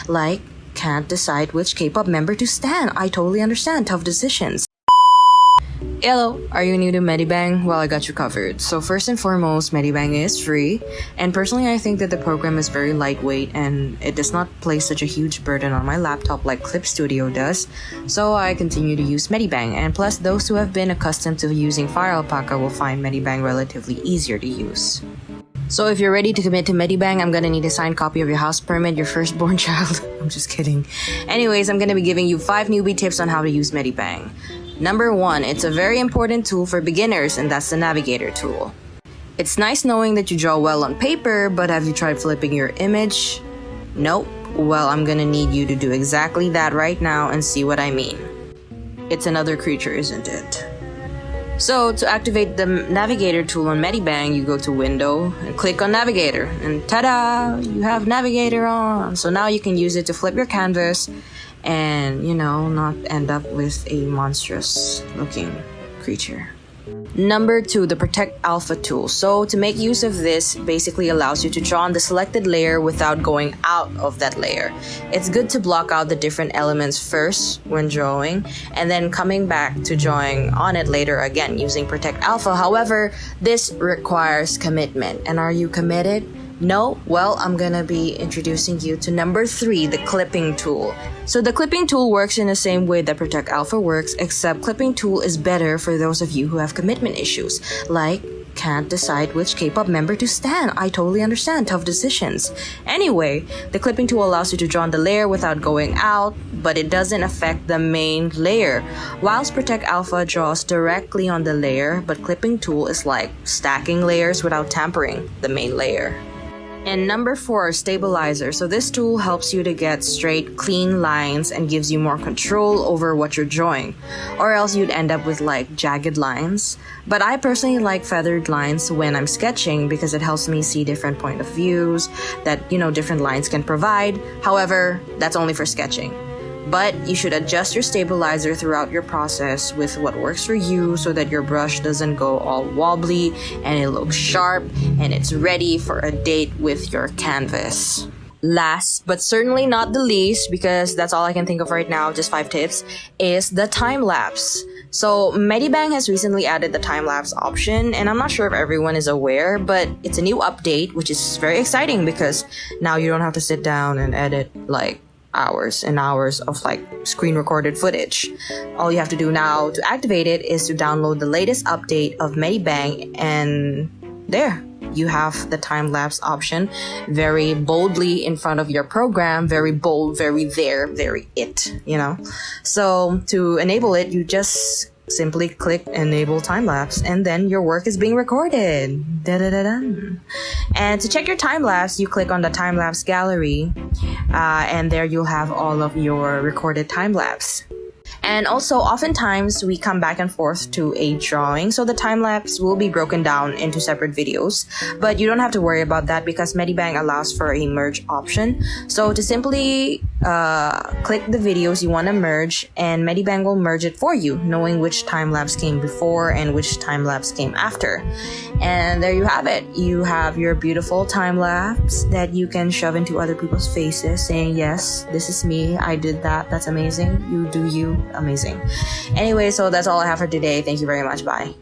Like, can't decide which K-pop member to stan. I totally understand. Tough decisions. Hello, are you new to MediBang? Well, I got you covered. So first and foremost, MediBang is free, and personally I think that the program is very lightweight and it does not place such a huge burden on my laptop like Clip Studio does, so I continue to use MediBang, and plus those who have been accustomed to using File Alpaca will find MediBang relatively easier to use. So if you're ready to commit to MediBang, I'm gonna need a signed copy of your house permit, your firstborn child. I'm just kidding. Anyways, I'm gonna be giving you 5 newbie tips on how to use MediBang. Number 1, it's a very important tool for beginners, and that's the Navigator Tool. It's nice knowing that you draw well on paper, but have you tried flipping your image? Nope. Well, I'm gonna need you to do exactly that right now and see what I mean. It's another creature, isn't it? So, to activate the Navigator tool on MediBang, you go to Window and click on Navigator, and ta-da! You have Navigator on! So now you can use it to flip your canvas and, not end up with a monstrous looking creature. Number 2, the Protect Alpha tool. So to make use of this, basically allows you to draw on the selected layer without going out of that layer. It's good to block out the different elements first when drawing, and then coming back to drawing on it later again using Protect Alpha. However, this requires commitment. And are you committed? No? Well, I'm gonna be introducing you to number 3, the Clipping tool. So the Clipping tool works in the same way that Protect Alpha works, except Clipping tool is better for those of you who have commitment issues, like can't decide which K-pop member to stan. I totally understand. Tough decisions. Anyway, the Clipping tool allows you to draw on the layer without going out, but it doesn't affect the main layer. Whilst Protect Alpha draws directly on the layer, but Clipping tool is like stacking layers without tampering the main layer. And number 4, Stabilizer. So this tool helps you to get straight, clean lines and gives you more control over what you're drawing. Or else you'd end up with like jagged lines. But I personally like feathered lines when I'm sketching because it helps me see different point of views that, different lines can provide. However, that's only for sketching. But you should adjust your stabilizer throughout your process with what works for you so that your brush doesn't go all wobbly and it looks sharp and it's ready for a date with your canvas. Last but certainly not the least, because that's all I can think of right now, just 5 tips, is the Timelapse. So MediBang has recently added the Timelapse option, and I'm not sure if everyone is aware, but it's a new update which is very exciting because now you don't have to sit down and edit like hours and hours of like screen recorded footage. All you have to do now to activate it is to download the latest update of MediBang, and there you have the time-lapse option very boldly in front of your program. Very bold, very there, very it, So to enable it, you just simply click enable time-lapse and then your work is being recorded. Da-da-da-da. And to check your time-lapse, you click on the time-lapse gallery and there you'll have all of your recorded time-lapse. And also, oftentimes, we come back and forth to a drawing, so the time-lapse will be broken down into separate videos. But you don't have to worry about that because MediBang allows for a merge option. So to simply click the videos you want to merge, and MediBang will merge it for you, knowing which time-lapse came before and which time-lapse came after. And there you have it. You have your beautiful time-lapse that you can shove into other people's faces saying, yes, this is me, I did that, that's amazing, you do you. Amazing. Anyway, so that's all I have for today. Thank you very much. Bye.